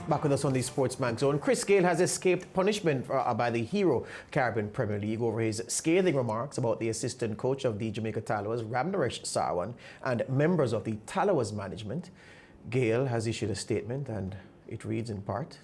Back with us on the SportsMax Zone. Chris Gayle has escaped punishment by the hero Caribbean Premier League over his scathing remarks about the assistant coach of the Jamaica Tallawahs, Ramnaresh, Sarwan, and members of the Tallawahs management. Gayle has issued a statement, and it reads in part: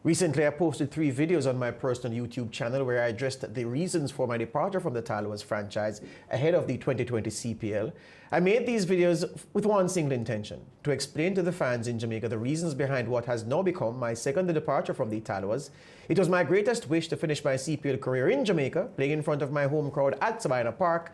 Recently, I posted 3 videos on my personal YouTube channel where I addressed the reasons for my departure from the Tallawahs franchise ahead of the 2020 CPL. I made these videos with one single intention: to explain to the fans in Jamaica the reasons behind what has now become my second departure from the Tallawahs. It was my greatest wish to finish my CPL career in Jamaica, playing in front of my home crowd at Sabina Park,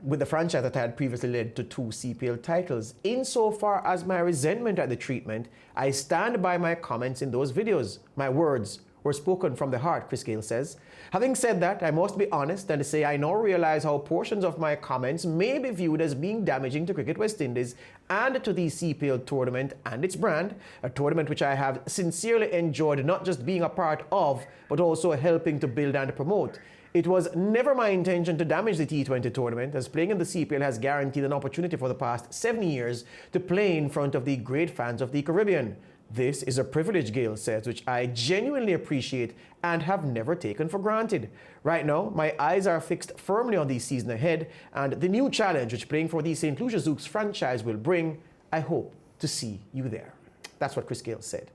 with the franchise that had previously led to 2 CPL titles. Insofar as my resentment at the treatment, I stand by my comments in those videos. My words were spoken from the heart, Chris Gayle says. Having said that, I must be honest and say I now realize how portions of my comments may be viewed as being damaging to Cricket West Indies and to the CPL tournament and its brand, a tournament which I have sincerely enjoyed not just being a part of, but also helping to build and promote. It was never my intention to damage the T20 tournament, as playing in the CPL has guaranteed an opportunity for the past 7 years to play in front of the great fans of the Caribbean. This is a privilege, Gayle says, which I genuinely appreciate and have never taken for granted. Right now, my eyes are fixed firmly on the season ahead and the new challenge which playing for the St Lucia Zouks franchise will bring. I hope to see you there. That's what Chris Gayle said.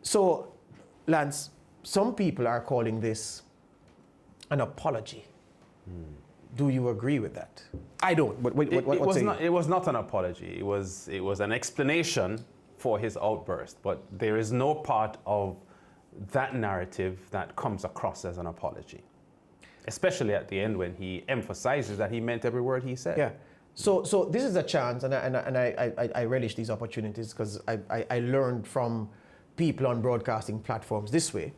So, Lance, some people are calling this an apology. Do you agree with that? I don't. It was not an apology. It was an explanation for his outburst. But there is no part of that narrative that comes across as an apology, especially at the end when he emphasizes that he meant every word he said. Yeah. So this is a chance, and I relish these opportunities because I learned from people on broadcasting platforms this way.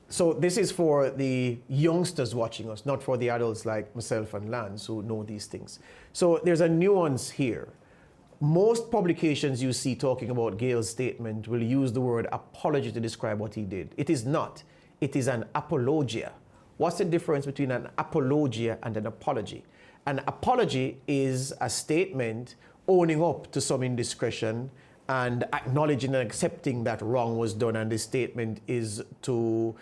So this is for the youngsters watching us, not for the adults like myself and Lance who know these things. So there's a nuance here. Most publications you see talking about Gayle's statement will use the word apology to describe what he did. It is not. It is an apologia. What's the difference between an apologia and an apology? An apology is a statement owning up to some indiscretion and acknowledging and accepting that wrong was done, and this statement is to,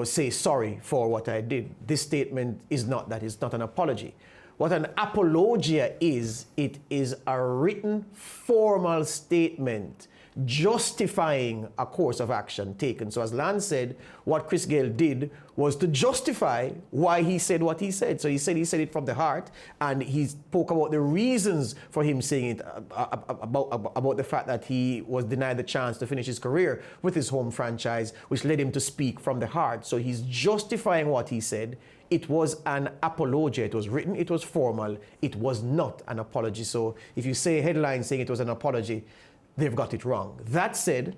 say sorry for what I did. This statement is not that. It's not an apology. What an apologia is, it is a written, formal statement justifying a course of action taken. So as Lance said, what Chris Gayle did was to justify why he said what he said. So he said it from the heart, and he spoke about the reasons for him saying it, about the fact that he was denied the chance to finish his career with his home franchise, which led him to speak from the heart. So he's justifying what he said. It was an apologia. It was written, it was formal. It was not an apology. So if you say a headline saying it was an apology, they've got it wrong. That said,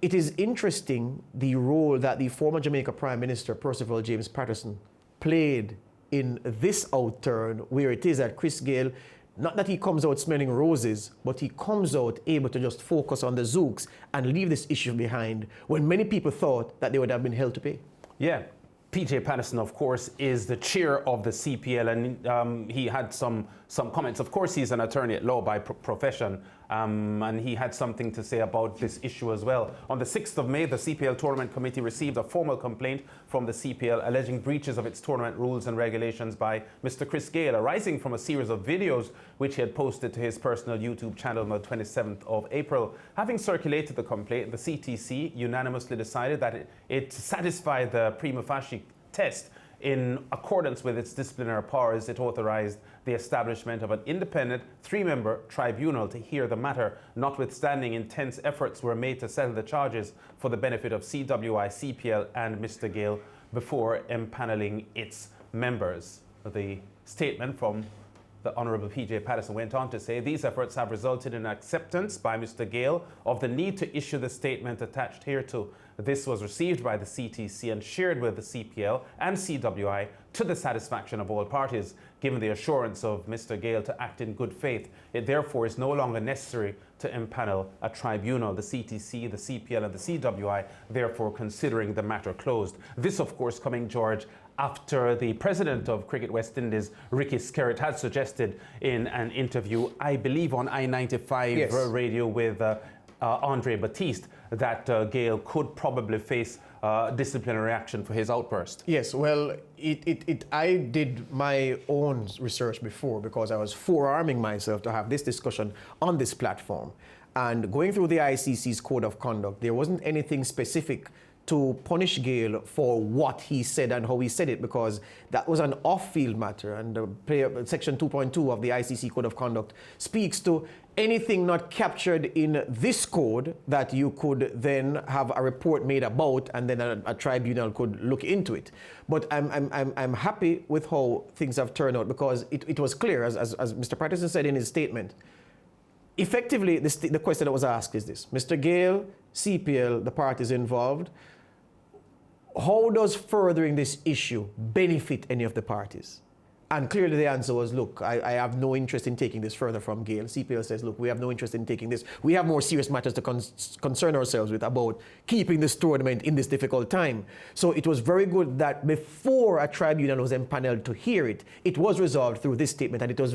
it is interesting the role that the former Jamaica Prime Minister, Percival James Patterson, played in this outturn, where it is that Chris Gayle, not that he comes out smelling roses, but he comes out able to just focus on the Zouks and leave this issue behind when many people thought that they would have been held to pay. Yeah. PJ Patterson, of course, is the chair of the CPL, and he had some comments. Of course, he's an attorney at law by profession, and he had something to say about this issue as well. On the 6th of May, the CPL Tournament Committee received a formal complaint from the CPL alleging breaches of its tournament rules and regulations by Mr. Chris Gayle, arising from a series of videos which he had posted to his personal YouTube channel on the 27th of April. Having circulated the complaint, the CTC unanimously decided that it satisfied the prima facie test. In accordance with its disciplinary powers, it authorized the establishment of an independent 3-member tribunal to hear the matter, notwithstanding intense efforts were made to settle the charges for the benefit of CWI, CPL and Mr. Gayle before empaneling its members. The statement from the Honourable PJ Patterson went on to say, these efforts have resulted in acceptance by Mr. Gayle of the need to issue the statement attached hereto, This was received by the CTC and shared with the CPL and CWI to the satisfaction of all parties. Given the assurance of Mr. Gayle to act in good faith, it therefore is no longer necessary to impanel a tribunal. The CTC, the CPL and the CWI therefore considering the matter closed. This, of course, coming, George, after the president of Cricket West Indies, Ricky Skerritt, had suggested in an interview, I believe on I-95 radio with Andre Batiste, that Gayle could probably face disciplinary action for his outburst. Yes, well, I did my own research before because I was forearming myself to have this discussion on this platform. And going through the ICC's code of conduct, there wasn't anything specific to punish Gayle for what he said and how he said it, because that was an off-field matter. And Section 2.2 of the ICC Code of Conduct speaks to anything not captured in this code that you could then have a report made about, and then a tribunal could look into it. But I'm happy with how things have turned out, because it was clear, as Mr. Patterson said in his statement. Effectively, the question that was asked is this: Mr. Gayle, CPL, the parties involved, how does furthering this issue benefit any of the parties? And clearly the answer was, look, I have no interest in taking this further from Gayle. CPL says, look, we have no interest in taking this. We have more serious matters to concern ourselves with about keeping this tournament in this difficult time. So it was very good that before a tribunal was empaneled to hear it, it was resolved through this statement. And it was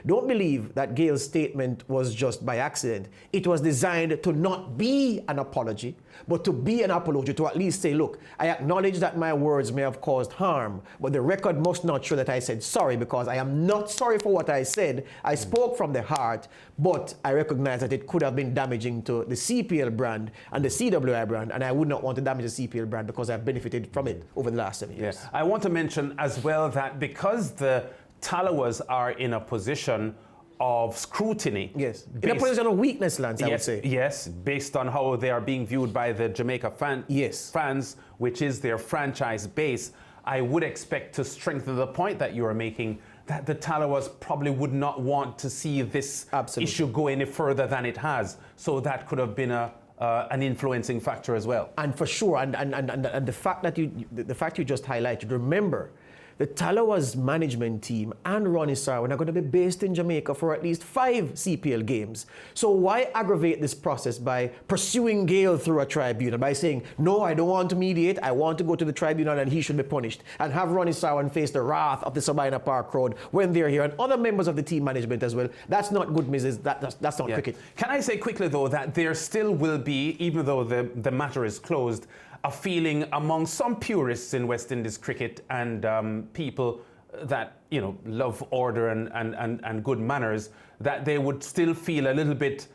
don't believe that Gayle's statement was just by accident. It was designed to not be an apology, but to be an apology, to at least say, look, I acknowledge that my words may have caused harm, but the record must not show that I said sorry, because I am not sorry for what I said. I spoke from the heart, but I recognize that it could have been damaging to the CPL brand and the CWI brand, and I would not want to damage the CPL brand because I've benefited from it over the last 7 years. Yeah. I want to mention as well that because the Tallawahs are in a position of scrutiny. Yes, in a position of weakness, Lance, I would say. Yes, based on how they are being viewed by the Jamaica fans, which is their franchise base. I would expect, to strengthen the point that you are making, that the Tallawahs probably would not want to see this issue go any further than it has. So that could have been an influencing factor as well. And for sure, and the fact that you just highlighted, remember, the Tallawahs management team and Ronnie Sarwan are going to be based in Jamaica for at least 5 CPL games. So why aggravate this process by pursuing Gayle through a tribunal, by saying, no, I don't want to mediate, I want to go to the tribunal and he should be punished, and have Ronnie Sarwan face the wrath of the Sabina Park crowd when they're here, and other members of the team management as well? That's not good, Mrs. That's not cricket. Can I say quickly, though, that there still will be, even though the matter is closed, a feeling among some purists in West Indies cricket and people that, you know, love order and good manners, that they would still feel a little bit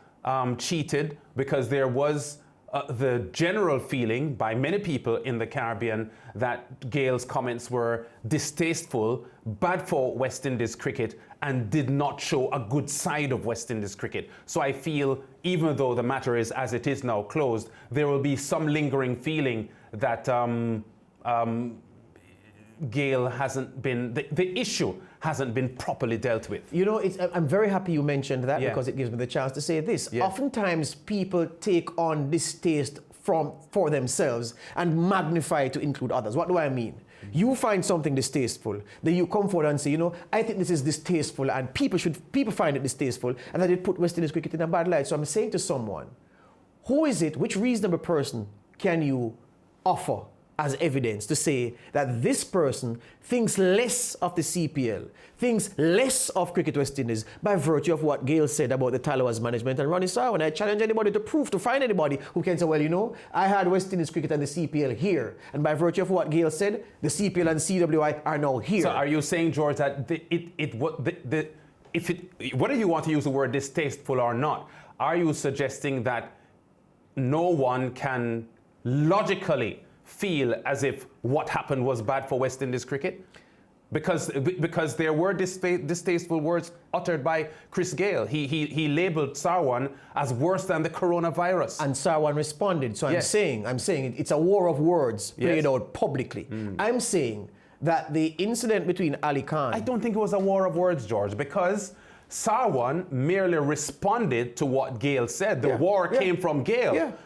cheated, because there was the general feeling by many people in the Caribbean that Gayle's comments were distasteful, bad for West Indies cricket, and did not show a good side of West Indies cricket. So I feel, even though the matter is as it is now closed, there will be some lingering feeling that Gayle hasn't been, the issue hasn't been properly dealt with. You know, I'm very happy you mentioned that, because it gives me the chance to say this. Oftentimes people take on distaste for themselves and magnify it to include others. What do I mean? You find something distasteful, then you come forward and say, you know, I think this is distasteful, and people find it distasteful, and that it put West Indies cricket in a bad light. So I'm saying to someone, who is it, which reasonable person can you offer as evidence to say that this person thinks less of the CPL, thinks less of Cricket West Indies by virtue of what Gayle said about the Tallawahs management and Ronnie Sarwan? I challenge anybody to find anybody who can say, well, you know, I had West Indies cricket and the CPL here, and by virtue of what Gayle said, the CPL and CWI are now here. So are you saying, George, that whether you want to use the word distasteful or not, are you suggesting that no one can logically feel as if what happened was bad for West Indies cricket? Because there were distasteful words uttered by Chris Gayle. He labelled Sarwan as worse than the coronavirus. And Sarwan responded. So I'm saying it's a war of words played out publicly. I'm saying that the incident between Ali Khan... I don't think it was a war of words, George, because Sarwan merely responded to what Gayle said. The war came from Gayle.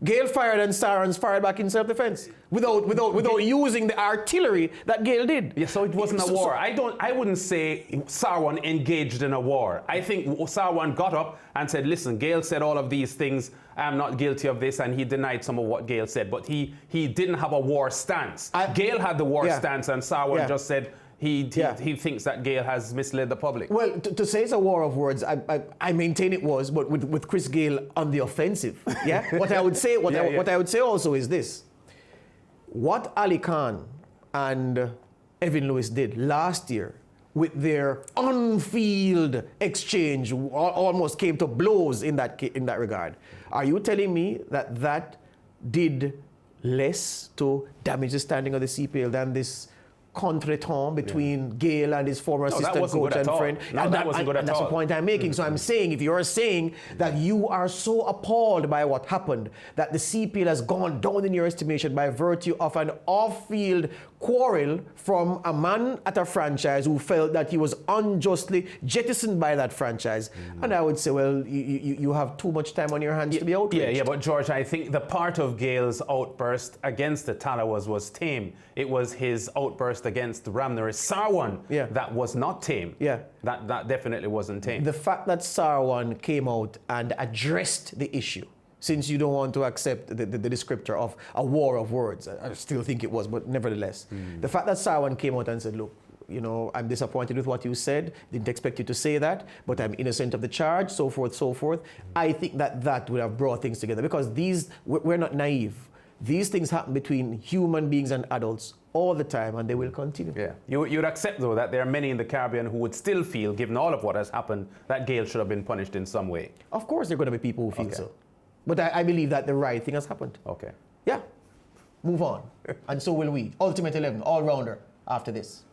Gale fired and Sarwan fired back in self-defense without using the artillery that Gale did. Yeah, so it wasn't a war. I wouldn't say Sarwan engaged in a war. I think Sarwan got up and said, listen, Gale said all of these things. I'm not guilty of this, and he denied some of what Gale said. But he didn't have a war stance. Gale had the war stance, and Sarwan just said he thinks that Gale has misled the public. Well, to say it's a war of words, I maintain it was, but with Chris Gayle on the offensive. Yeah. What I would say, what I would say also is this: what Ali Khan and Evan Lewis did last year with their on-field exchange almost came to blows in that regard. Are you telling me that did less to damage the standing of the CPL than this contretemps between Gale and his former assistant coach and friend? No, that wasn't good at all. That's the point I'm making. So I'm saying, if you're saying that you are so appalled by what happened, that the CPL has gone down in your estimation by virtue of an off-field quarrel from a man at a franchise who felt that he was unjustly jettisoned by that franchise, and I would say, well, you have too much time on your hands to be outraged. Yeah, but George, I think the part of Gale's outburst against the Tallawahs was tame. It was his outburst against Ramnaresh Sarwan that was not tame. Yeah. That definitely wasn't tame. The fact that Sarwan came out and addressed the issue, since you don't want to accept the descriptor of a war of words, I still think it was, but nevertheless, the fact that Sarwan came out and said, look, you know, I'm disappointed with what you said, didn't expect you to say that, but I'm innocent of the charge, so forth, so forth. I think that would have brought things together, because we're not naive. These things happen between human beings and adults all the time, and they will continue. Yeah. You'd accept, though, that there are many in the Caribbean who would still feel, given all of what has happened, that Gale should have been punished in some way. Of course there are going to be people who feel so. But I believe that the right thing has happened. Okay. Yeah. Move on. And so will we. Ultimate 11, all-rounder, after this.